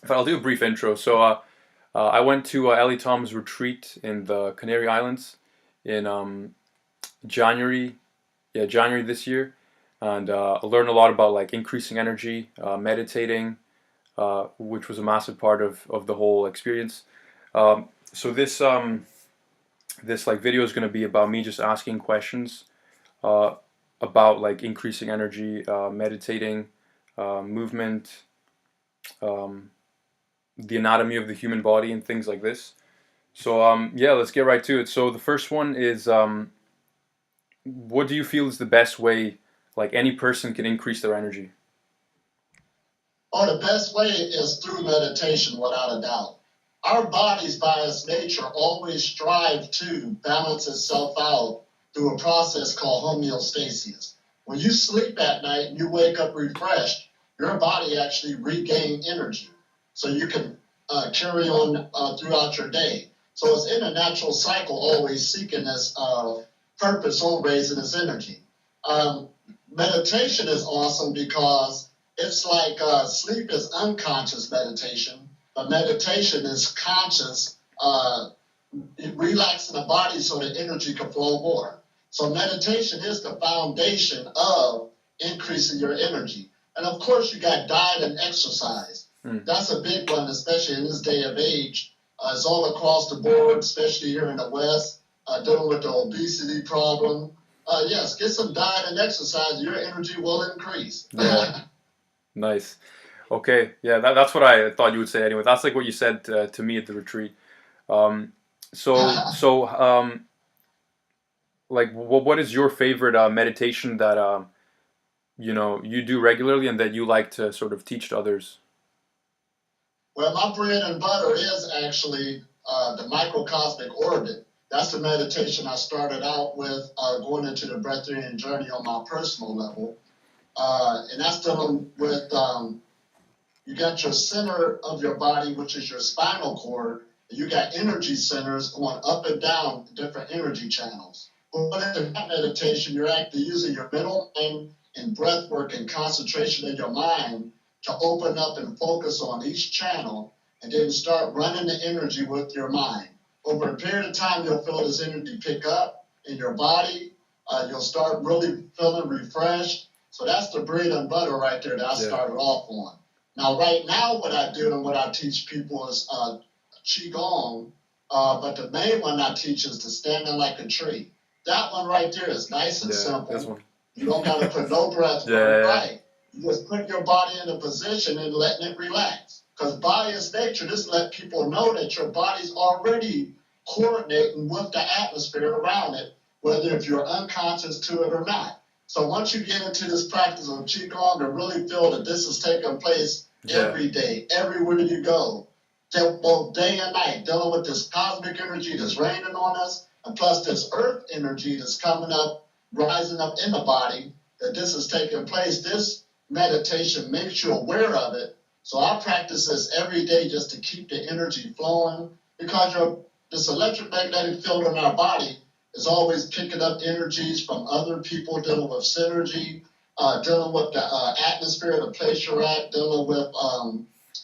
but I'll do a brief intro. I went to Elitom's retreat in the Canary Islands in January, January this year, and I learned a lot about like increasing energy, meditating, which was a massive part of the whole experience. So this like video is going to be about me just asking questions uh, about like increasing energy, meditating, movement, um, the anatomy of the human body, and things like this. Yeah, let's get right to it. So the first one is, what do you feel is the best way like any person can increase their energy? Oh, the best way is through meditation, without a doubt. Our bodies, by its nature, always strive to balance itself out through a process called homeostasis. When you sleep at night and you wake up refreshed, your body actually regains energy. So you can carry on throughout your day. So it's in a natural cycle, always seeking this purpose on raising its energy. Um, Meditation is awesome because it's like sleep is unconscious meditation, but meditation is conscious, relaxing the body so the energy can flow more. So meditation is the foundation of increasing your energy. And of course, you got diet and exercise. That's a big one, especially in this day of age. It's all across the board, especially here in the West, dealing with the obesity problem. Yes, get some diet and exercise, your energy will increase. Yeah, nice. Okay, yeah, that's what I thought you would say anyway. That's like what you said to me at the retreat. Um, so, like, what is your favorite meditation that you do regularly and that you like to sort of teach to others? Well, my bread and butter is actually the microcosmic orbit. That's the meditation I started out with going into the breathwork journey on my personal level. And that's dealing with you got your center of your body, which is your spinal cord. And you got energy centers going up and down different energy channels. But in that meditation, you're actually using your middle mind and breath work and concentration in your mind to open up and focus on each channel and then start running the energy with your mind. Over a period of time, you'll feel this energy pick up in your body. You'll start really feeling refreshed. So that's the bread and butter right there that I started off on. Now, right now, what I do and what I teach people is Qigong, but the main one I teach is to standing like a tree. That one right there is nice and simple. You don't got to put no breath work, right? You just put your body in a position and letting it relax. Because by its nature, this let people know that your body's already coordinating with the atmosphere around it, whether if you're unconscious to it or not. So once you get into this practice of Qigong and really feel that this is taking place every day, everywhere you go, both day and night, dealing with this cosmic energy that's raining on us, and plus this earth energy that's coming up, rising up in the body, that this is taking place, this meditation makes you aware of it. So I practice this every day just to keep the energy flowing, because this electromagnetic field in our body is always picking up energies from other people, dealing with synergy, dealing with the atmosphere, the place you're at, dealing with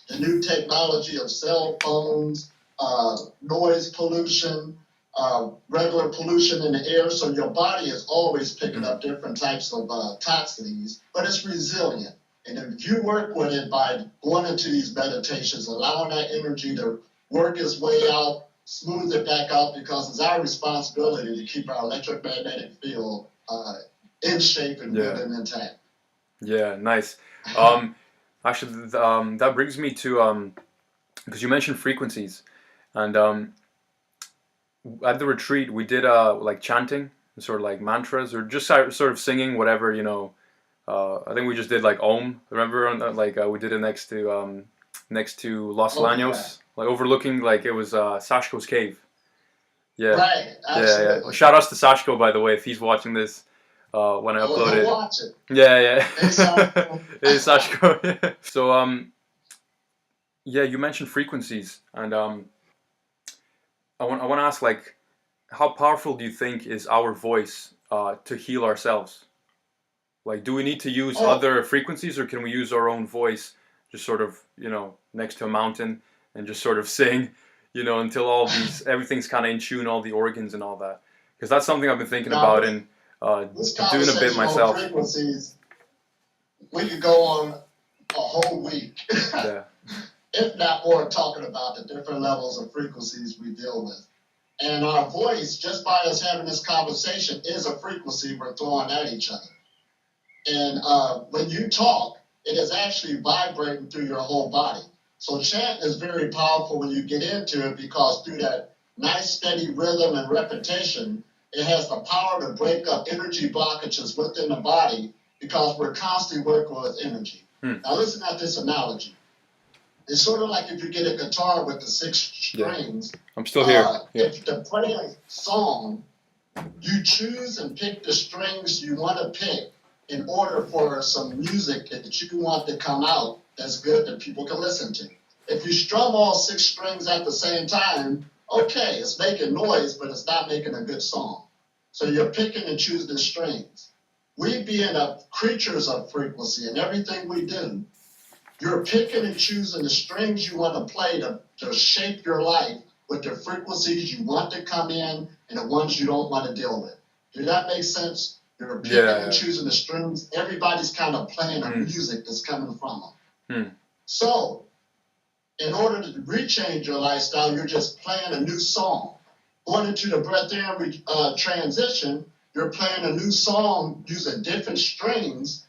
the new technology of cell phones, noise pollution, regular pollution in the air. So your body is always picking up different types of toxins, but it's resilient. And if you work with it by going into these meditations, allowing that energy to work its way out, smooth it back out, because it's our responsibility to keep our electromagnetic field in shape and good and intact. Yeah, nice. Actually, that brings me to because you mentioned frequencies, and at the retreat we did like chanting, sort of like mantras, or just sort of singing whatever. I think we just did like Om. Remember, we did it next to Los Lanos, like overlooking, like it was Sashko's cave. Yeah. Right. Absolutely. Yeah. Shout outs to Sashko, by the way, if he's watching this when I upload it. Watch it. Yeah. Hey, Sashko. Hey, Sashko. Yeah. So yeah, you mentioned frequencies, and I want to ask, like, how powerful do you think is our voice to heal ourselves? Like, do we need to use other frequencies, or can we use our own voice just sort of, next to a mountain and just sort of sing, until everything's kind of in tune, all the organs and all that. Because that's something I've been thinking Now, about and this doing a bit conversation on myself. frequencies, we could go on a whole week, Yeah. if not more, talking about the different levels of frequencies we deal with. And our voice, just by us having this conversation, is a frequency we're throwing at each other. And when you talk, it is actually vibrating through your whole body. So chant is very powerful when you get into it, because through that nice steady rhythm and repetition, it has the power to break up energy blockages within the body, because we're constantly working with energy. Now listen at this analogy. It's sort of like if you get a guitar with the 6 strings. Yeah. I'm still here. If to play a song, you choose and pick the strings you want to pick in order for some music that you want to come out that's good that people can listen to. If you strum all 6 strings at the same time, okay, it's making noise, but it's not making a good song. So you're picking and choosing the strings. We being creatures of frequency in everything we do, you're picking and choosing the strings you want to play to shape your life with the frequencies you want to come in and the ones you don't want to deal with. Does that make sense? You're picking and choosing the strings. Everybody's kind of playing the music that's coming from them. So, in order to rechange your lifestyle, you're just playing a new song. Going into the breath air transition, you're playing a new song using different strings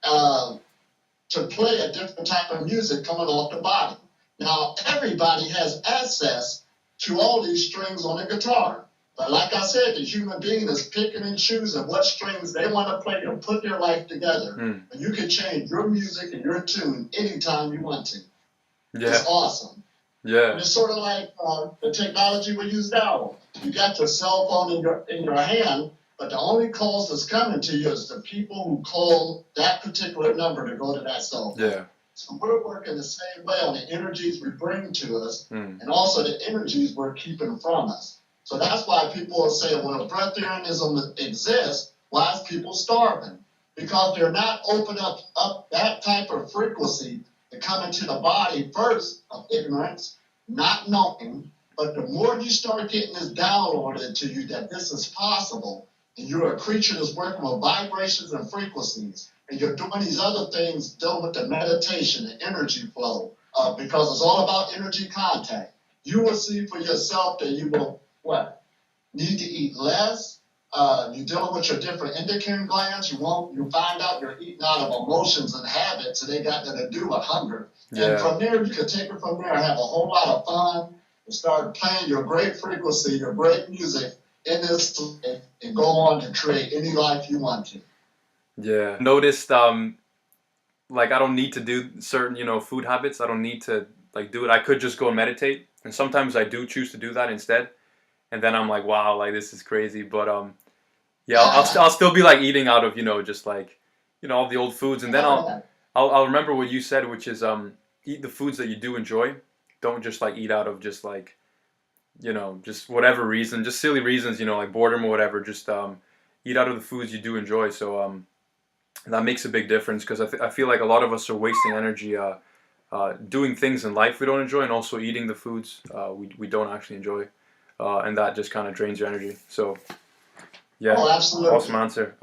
to play a different type of music coming off the body. Now, everybody has access to all these strings on a guitar. But like I said, the human being is picking and choosing what strings they want to play to put their life together. And you can change your music and your tune anytime you want to. Yeah. It's awesome. Yeah. And it's sort of like the technology we use now. You got your cell phone in your hand, but the only calls that's coming to you is the people who call that particular number to go to that cell phone. Yeah. So we're working the same way on the energies we bring to us and also the energies we're keeping from us. So that's why people will say, when a breatharianism exists, why is people starving? Because they're not opening up that type of frequency to come into the body first of ignorance, not knowing. But the more you start getting this downloaded into you that this is possible, and you're a creature that's working with vibrations and frequencies, and you're doing these other things dealing with the meditation, the energy flow, because it's all about energy contact, you will see for yourself that you will, need to eat less. You're dealing with your different endocrine glands. You find out you're eating out of emotions and habits, and they got nothing to do with hunger. Yeah. And from there, you can take it from there and have a whole lot of fun and start playing your great frequency, your great music in this life, and go on to create any life you want to. Yeah. Noticed, like I don't need to do certain, food habits. I don't need to do it. I could just go and meditate, and sometimes I do choose to do that instead. And then I'm like, wow, this is crazy. But I'll still be eating out of just all the old foods, and then I'll remember what you said, which is eat the foods that you do enjoy. Don't just eat out of just just whatever reason, just silly reasons, like boredom or whatever. Just eat out of the foods you do enjoy. So that makes a big difference, because I feel like a lot of us are wasting energy doing things in life we don't enjoy, and also eating the foods we don't actually enjoy. And that just kind of drains your energy. So, yeah, absolutely. Awesome answer.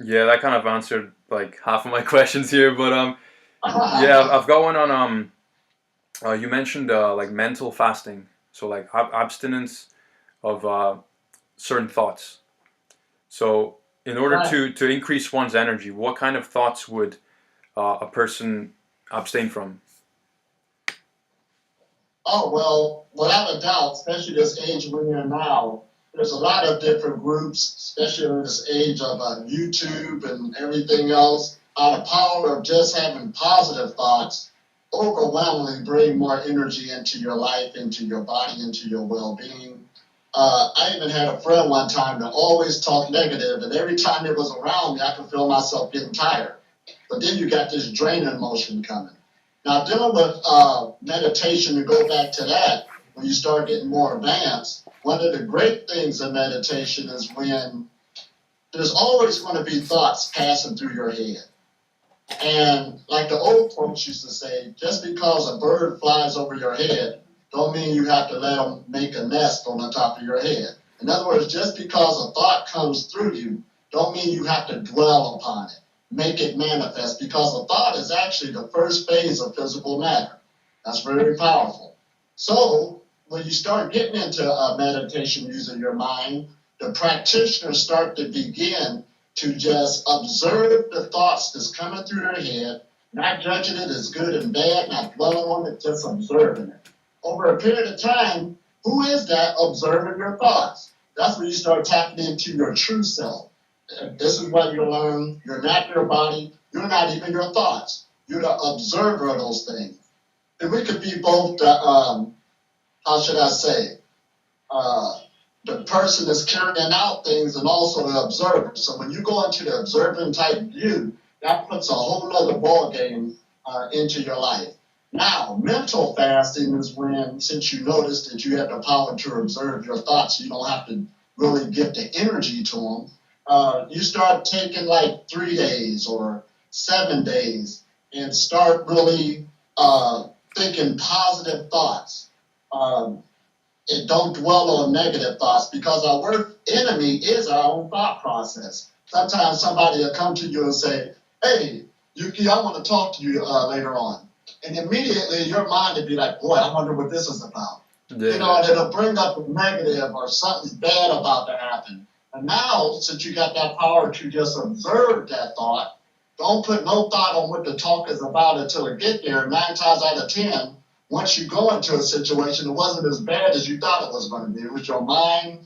Yeah, that kind of answered half of my questions here. But yeah, I've got one on you mentioned mental fasting. So abstinence of certain thoughts. So in order to increase one's energy, what kind of thoughts would a person abstain from? Oh, well, without a doubt, especially this age we're in now, there's a lot of different groups, especially in this age of YouTube and everything else. The power of just having positive thoughts overwhelmingly bring more energy into your life, into your body, into your well-being. I even had a friend one time that always talked negative, and every time it was around me, I could feel myself getting tired. But then you got this draining motion coming. Now, dealing with meditation, to go back to that, when you start getting more advanced, one of the great things in meditation is when there's always going to be thoughts passing through your head. And like the old folks used to say, just because a bird flies over your head, don't mean you have to let them make a nest on the top of your head. In other words, just because a thought comes through you, don't mean you have to dwell upon it, make it manifest, because a thought is actually the first phase of physical matter. That's very powerful. So when you start getting into meditation using your mind, the practitioners start to begin to just observe the thoughts that's coming through their head, not judging it as good and bad, not dwelling on it, just observing it. Over a period of time, who is that observing your thoughts? That's when you start tapping into your true self. This is what you learn. You're not your body. You're not even your thoughts. You're the observer of those things. And we could be both the, how should I say, the person that's carrying out things and also the observer. So when you go into the observing type view, that puts a whole other ball game into your life. Now, mental fasting is when, since you notice that you have the power to observe your thoughts, you don't have to really give the energy to them. You start taking like 3 days or 7 days and start really thinking positive thoughts. And don't dwell on negative thoughts, because our worst enemy is our own thought process. Sometimes somebody will come to you and say, hey, Yuki, I want to talk to you later on. And immediately your mind will be like, boy, I wonder what this is about. Yeah. You know, and it'll bring up a negative or something bad about to happen. And now, since you got that power to just observe that thought, don't put no thought on what the talk is about until it get there. 9 times out of 10, once you go into a situation, it wasn't as bad as you thought it was going to be. It was your mind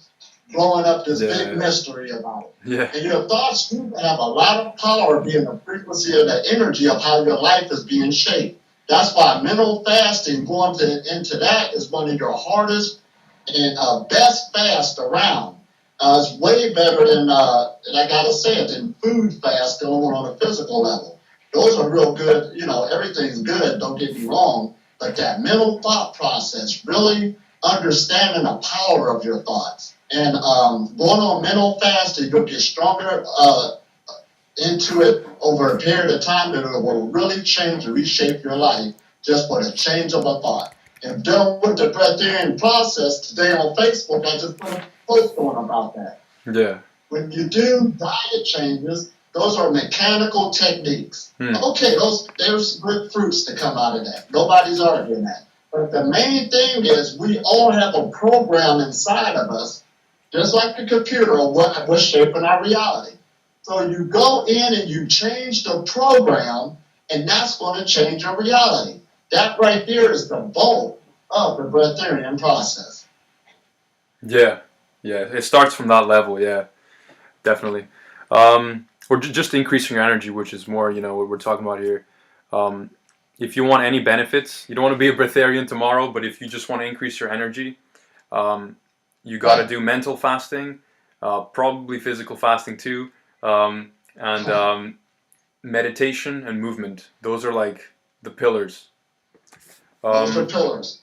blowing up this big mystery about it. Yeah. And your thoughts do have a lot of power, being the frequency of the energy of how your life is being shaped. That's why mental fasting, into that, is one of your hardest and best fast around. It's way better than, and I got to say it, than food fast going on a physical level. Those are real good. You know, everything's good, don't get me wrong. But that mental thought process, really understanding the power of your thoughts. And going on mental fasting, you'll get stronger into it over a period of time, that it will really change and reshape your life just for the change of a thought. And dealing with the breatharian process, today on Facebook, I just put a post on about that. Yeah. When you do diet changes, those are mechanical techniques. Okay, there's good fruits to come out of that. Nobody's arguing that. But the main thing is, we all have a program inside of us, just like the computer, of what's shaping our reality. So you go in and you change the program, and that's going to change your reality. That right there is the bulk of the breatharian process. Yeah, it starts from that level. Yeah, definitely. Or just increasing your energy, which is more, what we're talking about here. If you want any benefits, you don't want to be a breatharian tomorrow, but if you just want to increase your energy, you got to do mental fasting, probably physical fasting too, and meditation and movement. Those are like the pillars. Those are pillars.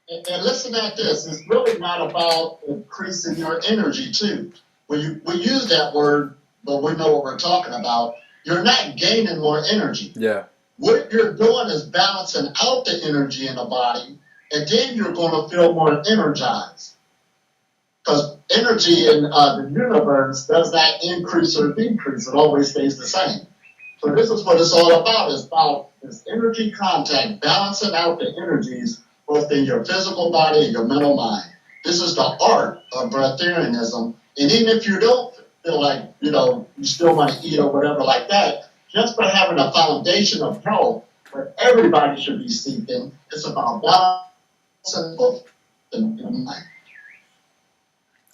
And listen at this. It's really not about increasing your energy too. We use that word, but we know what we're talking about. You're not gaining more energy. Yeah. What you're doing is balancing out the energy in the body, and then you're going to feel more energized. Because energy in the universe does not increase or decrease. It always stays the same. So this is what it's all about. It's about this energy contact, balancing out the energies both in your physical body and your mental mind. This is the art of breatharianism. And even if you don't feel like, you still want to eat or whatever like that, just by having a foundation of health where everybody should be seeking, it's about balancing both in the mind.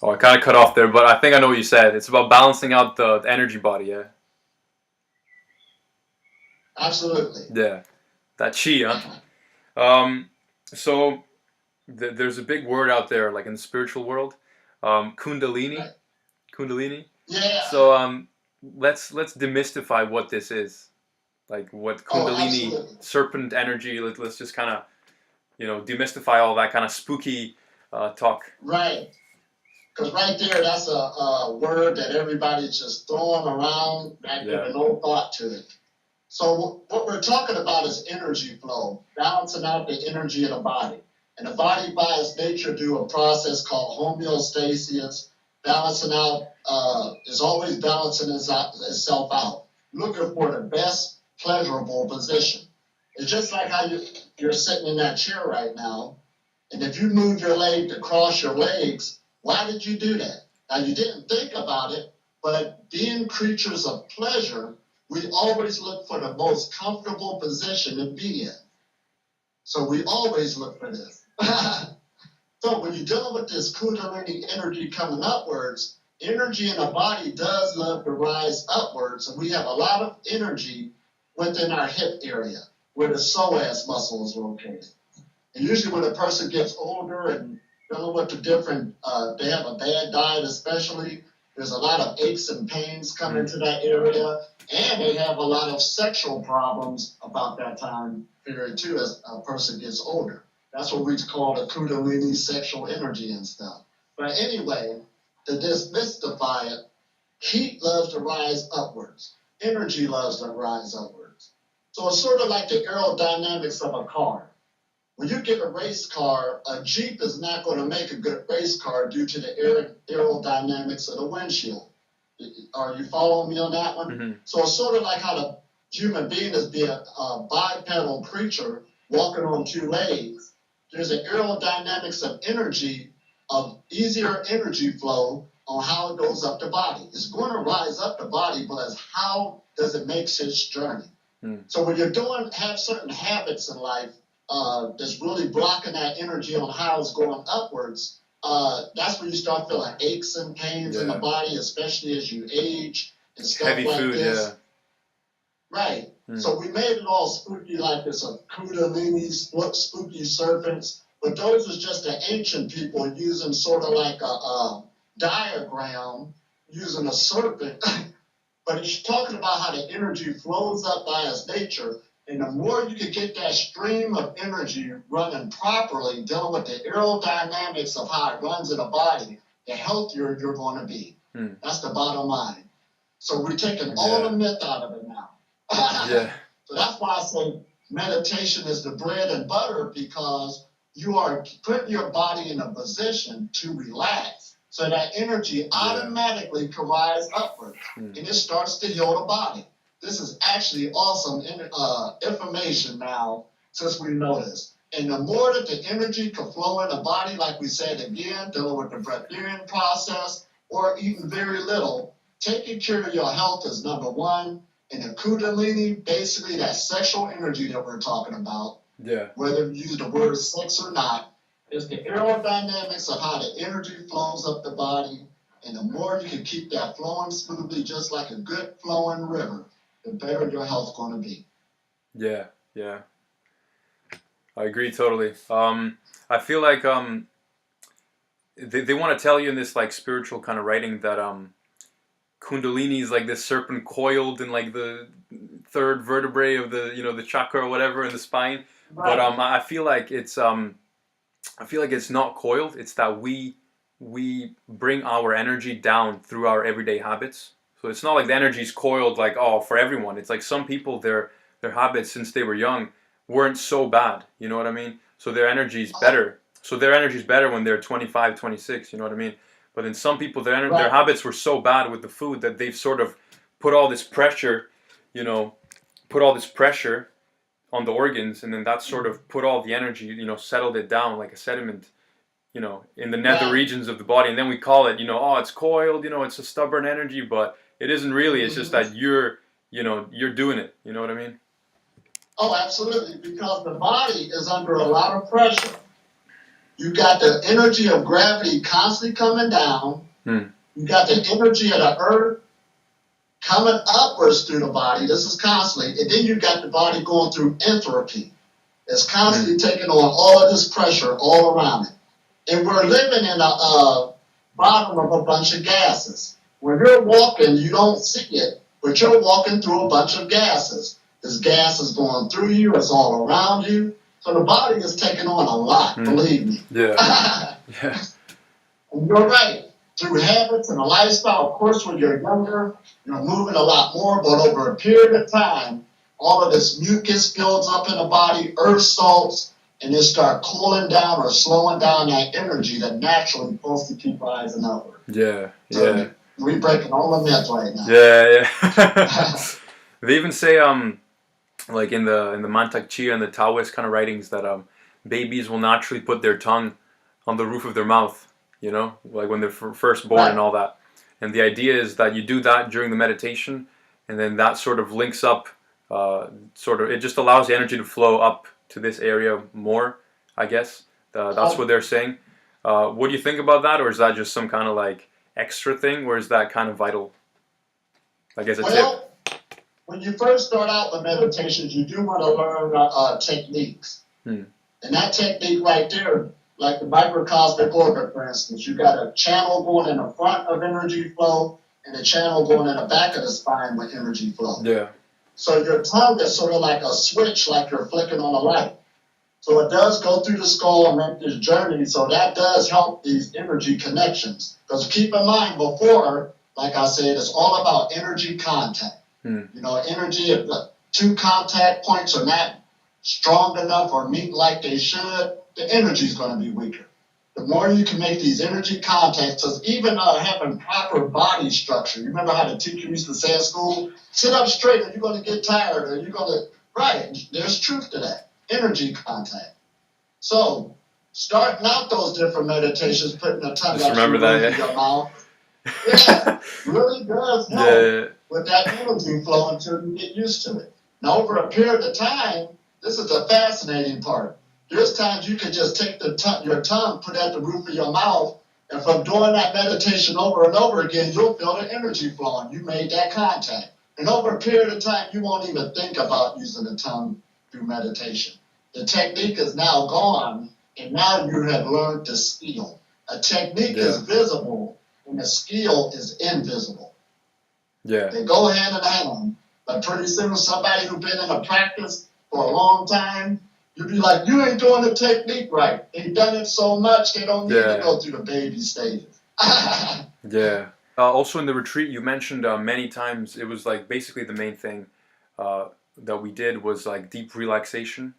Oh, I kind of cut off there, but I think I know what you said. It's about balancing out the energy body, yeah? Absolutely. Yeah. That chi, huh? So there's a big word out there, like in the spiritual world, Kundalini. Right. Kundalini. Yeah. So let's demystify what this is, like what Kundalini, serpent energy. Let's just kind of demystify all that kind of spooky talk. Right. Because right there, that's a word that everybody's just throwing around, not giving no thought to it. So what we're talking about is energy flow, balancing out the energy of the body. And the body by its nature do a process called homeostasis, balancing out, is always balancing itself out, looking for the best pleasurable position. It's just like how you're sitting in that chair right now, and if you move your leg to cross your legs, why did you do that? Now, you didn't think about it, but being creatures of pleasure, we always look for the most comfortable position to be in. So we always look for this. So when you're dealing with this Kundalini energy coming upwards, energy in the body does love to rise upwards, and we have a lot of energy within our hip area, where the psoas muscle is located. And usually when a person gets older and dealing with the different, they have a bad diet especially, there's a lot of aches and pains coming to that area, and they have a lot of sexual problems about that time period too as a person gets older. That's what we call the Kundalini sexual energy and stuff. But anyway, to demystify it, heat loves to rise upwards. Energy loves to rise upwards. So it's sort of like the aerodynamics of a car. When you get a race car, a Jeep is not going to make a good race car due to the aerodynamics of the windshield. Are you following me on that one? Mm-hmm. So it's sort of like how the human being is being a bipedal creature walking on two legs. There's an aerodynamics of energy, of easier energy flow on how it goes up the body. It's going to rise up the body, but it's how does it make its journey? So when you're have certain habits in life that's really blocking that energy on how it's going upwards, that's when you start feeling aches and pains in the body, especially as you age and stuff Heavy like food, this. Right. So we made it all spooky like this of Kundalini, spooky serpents, but those was just the ancient people using sort of like a diagram, using a serpent. But it's talking about how the energy flows up by its nature, and the more you can get that stream of energy running properly, dealing with the aerodynamics of how it runs in the body, the healthier you're going to be. That's the bottom line. So we're taking all the myth out of it now. So that's why I say meditation is the bread and butter, because you are putting your body in a position to relax. So that energy automatically can rise upward, and it starts to heal the body. This is actually awesome information now, since we know this. And the more that the energy can flow in the body, like we said again, dealing with the breathing process, or eating very little, taking care of your health is number one. And the Kundalini, basically that sexual energy that we're talking about, whether you use the word sex or not, is the aerodynamics of how the energy flows up the body. And the more you can keep that flowing smoothly, just like a good flowing river, the better your health's going to be. Yeah. I agree totally. I feel like they want to tell you in this like spiritual kind of writing that Kundalini is like this serpent coiled in like the third vertebrae of the the chakra or whatever in the spine. But I feel like it's not coiled. It's that we bring our energy down through our everyday habits. So it's not like the energy is coiled like for everyone. It's like some people their habits since they were young weren't so bad. You know what I mean? So their energy is better. So their energy is better when they're 25, 26. You know what I mean? But in some people, their habits were so bad with the food that they've sort of put all this pressure, on the organs, and then that sort of put all the energy, settled it down like a sediment, in the nether regions of the body. And then we call it, it's coiled, it's a stubborn energy, but it isn't really. It's just that you're doing it. You know what I mean? Oh, absolutely, because the body is under a lot of pressure. You got the energy of gravity constantly coming down. You got the energy of the earth coming upwards through the body. This is constantly. And then you got the body going through entropy. It's constantly taking on all of this pressure all around it. And we're living in a bottom of a bunch of gases. When you're walking, you don't see it, but you're walking through a bunch of gases. This gas is going through you. It's all around you. So the body is taking on a lot, believe me. And you're right. Through habits and a lifestyle, of course, when you're younger, you're moving a lot more, but over a period of time, all of this mucus builds up in the body, earth salts, and it start cooling down or slowing down that energy that naturally supposed to keep rising upward. Yeah, So yeah. we breaking all the myths right now. Yeah, yeah. They even say like in the Mantak Chia and the Taoist kind of writings that babies will naturally put their tongue on the roof of their mouth, you know, like when they're first born and all that. And the idea is that you do that during the meditation, and then that sort of links up, it just allows the energy to flow up to this area more, I guess. That's what they're saying. What do you think about that, or is that just some kind of like extra thing, or is that kind of vital? Like as a tip? When you first start out the meditations, you do want to learn techniques. And that technique right there, like the microcosmic orbit, for instance, you got a channel going in the front of energy flow and a channel going in the back of the spine with energy flow. Yeah. So your tongue is sort of like a switch, like you're flicking on a light. So it does go through the skull and make this journey. So that does help these energy connections. Because keep in mind, before, like I said, it's all about energy contact. You know, energy, if the two contact points are not strong enough or meet like they should, the energy is going to be weaker. The more you can make these energy contacts, because even having proper body structure, you remember how the teacher used to say in school, sit up straight or you're going to get tired or you're going to, right, there's truth to that, energy contact. So, starting out those different meditations, putting the tongue out your mouth, really does help with that energy flow until you get used to it. Now, over a period of time, this is the fascinating part. There's times you can just take your tongue, put it at the roof of your mouth, and from doing that meditation over and over again, you'll feel the energy flowing. You made that contact. And over a period of time, you won't even think about using the tongue through meditation. The technique is now gone, and now you have learned the skill. A technique is visible, and the skill is invisible. Yeah. They go hand in hand. But pretty soon, somebody who's been in a practice for a long time, you'd be like, you ain't doing the technique right. They've done it so much, they don't need to go through the baby stages. Yeah. Also in the retreat, you mentioned many times, it was like basically the main thing that we did was like deep relaxation.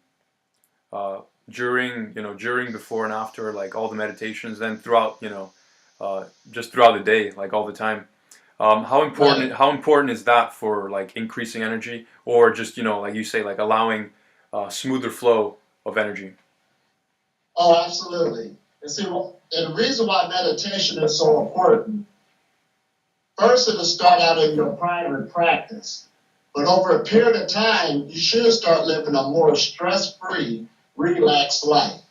During, before and after, like all the meditations, then throughout, just throughout the day, like all the time. How important is that for like increasing energy, or just, like you say, like allowing smoother flow of energy? Oh, absolutely. And see, and the reason why meditation is so important, first it'll start out in your private practice, but over a period of time, you should start living a more stress-free, relaxed life.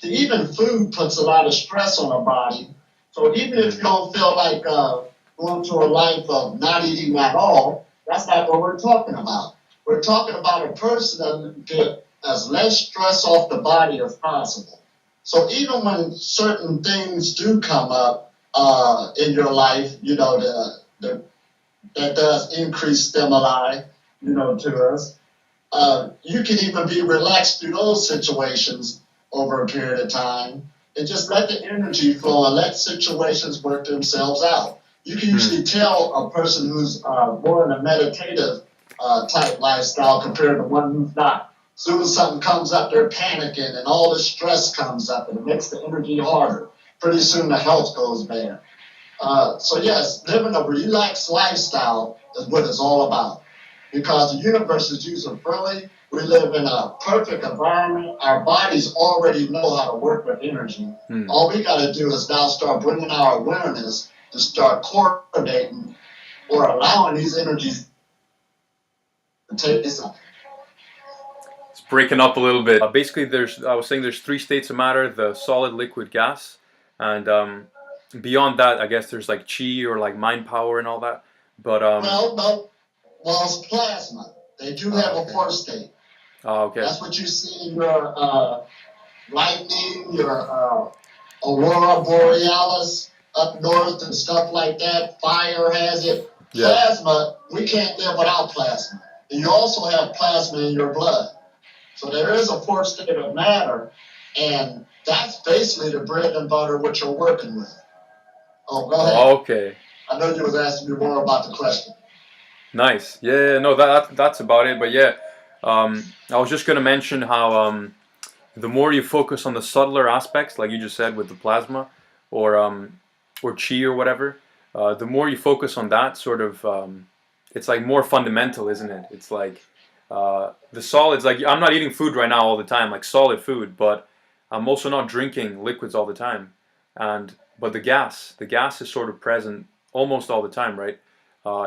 See, even food puts a lot of stress on the body, so even if you don't feel like going to a life of not eating at all, that's not what we're talking about. We're talking about a person that get as less stress off the body as possible. So even when certain things do come up in your life, that does increase stimuli, to us, you can even be relaxed through those situations over a period of time and just let the energy flow and let situations work themselves out. You can usually tell a person who's more in a meditative type lifestyle compared to one who's not. As soon as something comes up, they're panicking and all the stress comes up and it makes the energy harder. Pretty soon the health goes bad. So yes, living a relaxed lifestyle is what it's all about. Because the universe is user-friendly, we live in a perfect environment. Our bodies already know how to work with energy. All we got to do is now start bringing our awareness to start coordinating or allowing these energies to take this up. It's breaking up a little bit. Basically, I was saying there's three states of matter: the solid, liquid, gas, and beyond that, I guess there's like chi or like mind power and all that. But well, it's plasma. They do have a fourth state. Oh, okay. That's what you see in your lightning, your aurora borealis up north and stuff like that. Fire has it. Plasma, we can't live without plasma. And you also have plasma in your blood. So there is a fourth state of matter, and that's basically the bread and butter what you're working with. Oh, go ahead. Okay. I know you was asking me more about the question. Nice. Yeah, no, that's about it. But yeah, I was just gonna mention how the more you focus on the subtler aspects, like you just said with the plasma, or chi or whatever, the more you focus on that sort of, it's like more fundamental, isn't it? It's like the solids. Like I'm not eating food right now all the time, like solid food, but I'm also not drinking liquids all the time, and but the gas is sort of present almost all the time, right?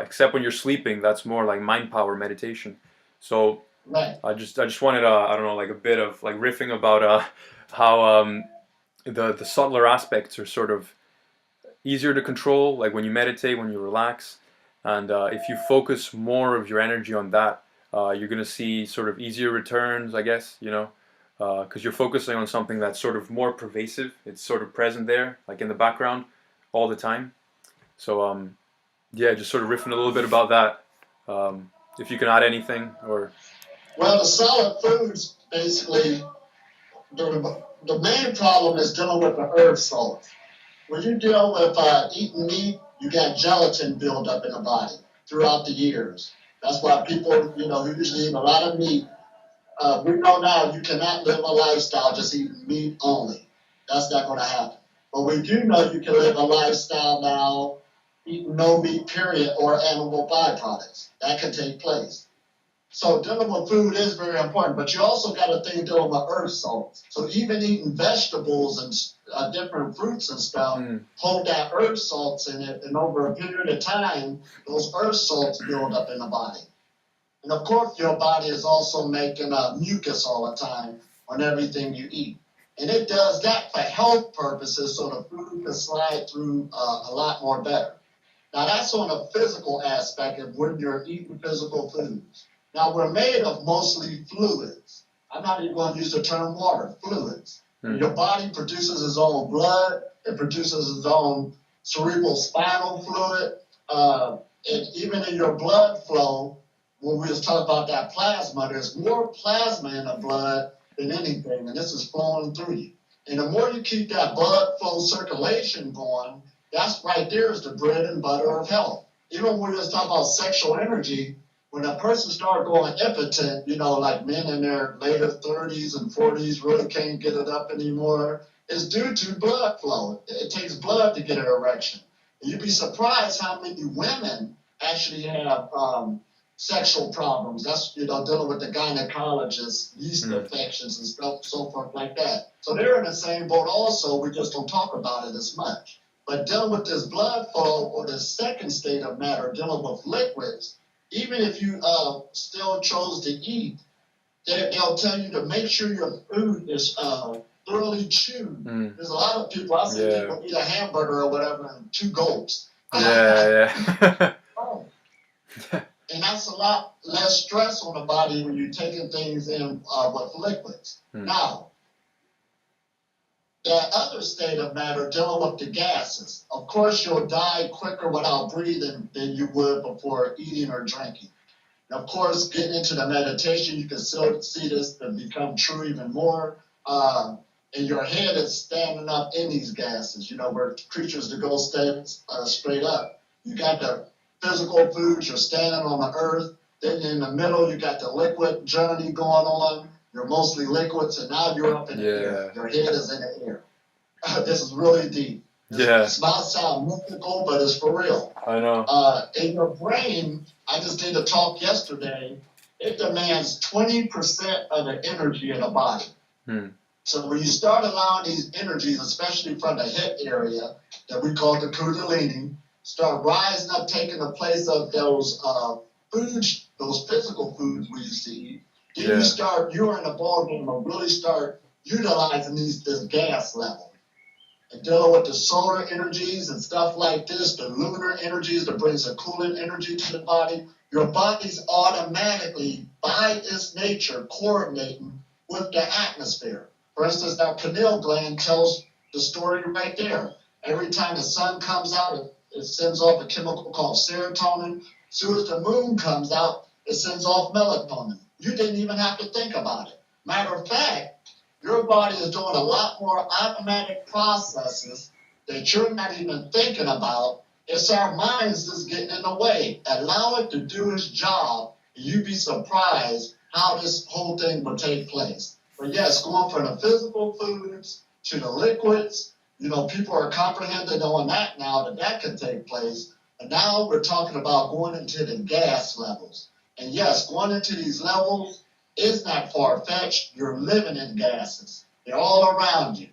Except when you're sleeping, that's more like mind power meditation. So Right. I just wanted I don't know, like a bit of like riffing about how the subtler aspects are sort of easier to control, like when you meditate, when you relax, and if you focus more of your energy on that, you're gonna see sort of easier returns, I guess, because you're focusing on something that's sort of more pervasive. It's sort of present there, like in the background, all the time. So yeah, just sort of riffing a little bit about that. If you can add anything, or Well, the solid foods basically, the main problem is dealing with the herb salts. When you deal with eating meat, you got gelatin build up in the body throughout the years. That's why people, who usually eat a lot of meat, we know now you cannot live a lifestyle just eating meat only. That's not going to happen. But we do know you can live a lifestyle now eating no meat, period, or animal byproducts. That can take place. So dealing with food is very important, but you also got to think dealing with earth salts. So even eating vegetables and different fruits and stuff hold that earth salts in it, and over a period of time, those earth salts build up in the body. And of course, your body is also making mucus all the time on everything you eat. And it does that for health purposes, so the food can slide through a lot more better. Now, that's on a physical aspect of when you're eating physical foods. Now, we're made of mostly fluids. I'm not even going to use the term water, fluids. Your body produces its own blood, it produces its own cerebral spinal fluid, and even in your blood flow, when we was talking about that plasma, there's more plasma in the blood than anything, and this is flowing through you. And the more you keep that blood flow circulation going, that's right there is the bread and butter of health. Even when we just talk about sexual energy, when a person starts going impotent, like men in their later 30s and 40s really can't get it up anymore, it's due to blood flow. It takes blood to get an erection. And you'd be surprised how many women actually have sexual problems. That's, dealing with the gynecologist, yeast infections and stuff, so forth like that. So they're in the same boat also. We just don't talk about it as much. But dealing with this blood flow or the second state of matter, dealing with liquids, even if you still chose to eat, they'll tell you to make sure your food is thoroughly chewed. There's a lot of people, I see people eat a hamburger or whatever in 2 gulps. yeah. Oh. And that's a lot less stress on the body when you're taking things in with liquids. Now, that other state of matter dealing with the gases. Of course, you'll die quicker without breathing than you would before eating or drinking. And of course, getting into the meditation, you can still see this to become true even more. And your head is standing up in these gases, where creatures that go straight up. You got the physical foods, you're standing on the earth. Then in the middle, you got the liquid journey going on. You're mostly liquids, and now you're up in the air. Your head is in the air. This is really deep. This might sound mythical, but it's for real. I know. In your brain, I just did a talk yesterday, it demands 20% of the energy in the body. So when you start allowing these energies, especially from the hip area, that we call the Kundalini, start rising up, taking the place of those foods, those physical foods we used to eat, then you're in the ballgame of really start utilizing this gas level. And dealing with the solar energies and stuff like this, the lunar energies that brings a cooling energy to the body, your body's automatically, by its nature, coordinating with the atmosphere. For instance, that pineal gland tells the story right there. Every time the sun comes out, it sends off a chemical called serotonin. As soon as the moon comes out, it sends off melatonin. You didn't even have to think about it. Matter of fact, your body is doing a lot more automatic processes that you're not even thinking about It's our minds that's getting in the way. Allow it to do its job. You'd be surprised how this whole thing will take place. But yes, going from the physical foods to the liquids, people are comprehending on that now that that can take place. And now we're talking about going into the gas levels. And yes, going into these levels is not far-fetched. You're living in gases. They're all around you.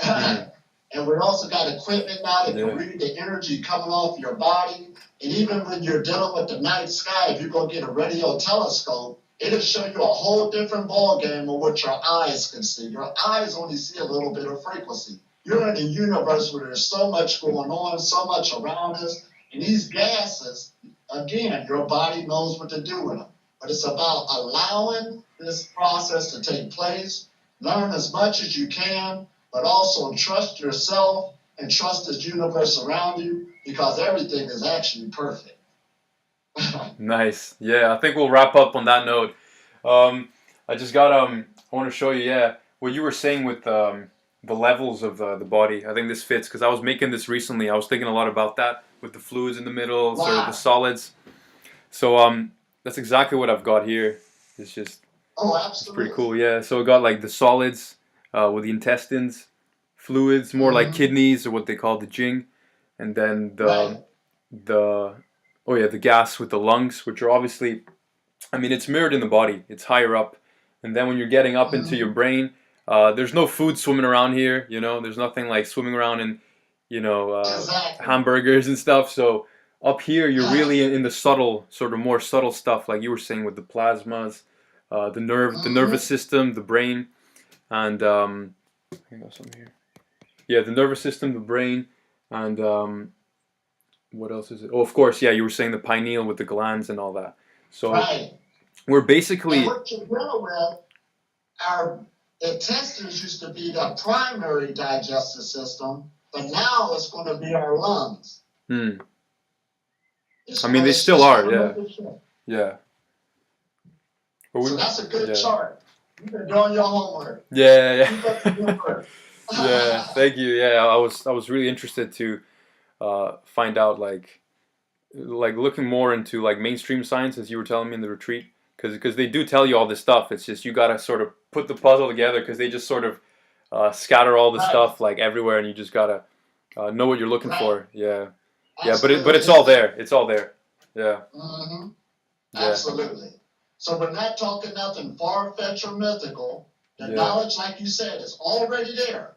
And we've also got equipment now that can read the energy coming off your body. And even when you're dealing with the night sky, if you go get a radio telescope, it'll show you a whole different ball game of what your eyes can see. Your eyes only see a little bit of frequency. You're in a universe where there's so much going on, so much around us. And these gases, again, your body knows what to do with them. But it's about allowing this process to take place. Learn as much as you can, but also trust yourself and trust this universe around you, because everything is actually perfect. Nice. Yeah, I think we'll wrap up on that note. I just got I want to show you, yeah, what you were saying with the levels of the body. I think this fits because I was making this recently. I was thinking a lot about that with the fluids in the middle, sort of the solids. So that's exactly what I've got here. It's just it's pretty cool. Yeah. So we got like the solids with the intestines, fluids, more like kidneys or what they call the jing, and then the the gas with the lungs, which are obviously, I mean, it's mirrored in the body. It's higher up, and then when you're getting up into your brain, there's no food swimming around here. There's nothing like swimming around in, hamburgers and stuff. So up here, you're really in the subtle, sort of more subtle stuff, like you were saying with the plasmas, the nervous system, the brain, and I got some here. Yeah, the nervous system, the brain, and what else is it? Oh, of course, yeah, you were saying the pineal with the glands and all that. So we're basically. And what you're dealing with, our intestines used to be the primary digestive system, but now it's going to be our lungs. I mean, they still are, yeah. Yeah. So that's a good chart. You've been doing your homework. Yeah. Yeah, thank you. Yeah, I was really interested to find out like looking more into like mainstream science, as you were telling me in the retreat, because they do tell you all this stuff. It's just you gotta sort of put the puzzle together, because they just sort of scatter all the stuff like everywhere, and you just gotta know what you're looking for. Yeah, Absolutely. but it's all there. It's all there. Yeah. Absolutely. So we're not talking nothing far-fetched or mythical. The knowledge, like you said, is already there.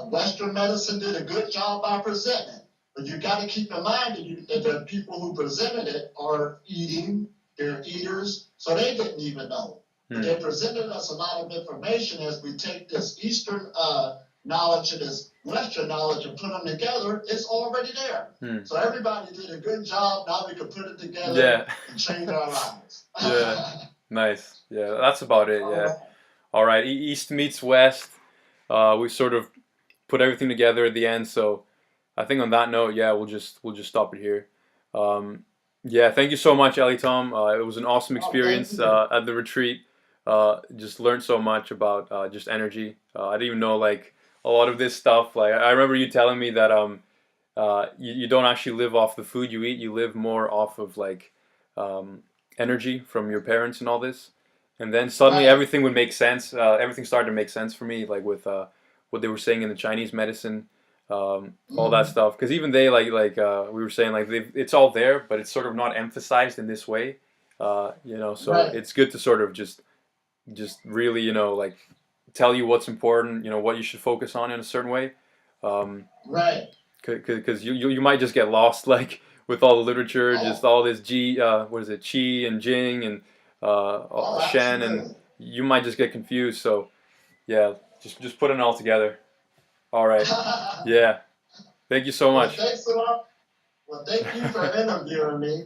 Western medicine did a good job by presenting it. But you got to keep in mind that the people who presented it are eating, they're eaters, so they didn't even know. But they presented us a lot of information as we take this Eastern knowledge and this Western knowledge and put them together. It's already there. So everybody did a good job. Now we can put it together and change our lives. Nice. Yeah, that's about it. Yeah. All right. East meets West. We sort of put everything together at the end. So I think on that note, we'll just stop it here. Thank you so much, Elitom. It was an awesome experience at the retreat. Just learned so much about just energy. I didn't even know like a lot of this stuff. Like I remember you telling me that you don't actually live off the food you eat. You live more off of like energy from your parents and all this. And then suddenly everything would make sense. Everything started to make sense for me, like with what they were saying in the Chinese medicine, all that stuff. Because even they we were saying like it's all there, but it's sort of not emphasized in this way. So it's good to sort of just really like tell you what's important. What you should focus on in a certain way. Because you might just get lost like with all the literature, just all this qi and jing and Shen, and you might just get confused. So just put it all together. All right. Thank you so much. Thanks a lot. Well, thank you for interviewing me.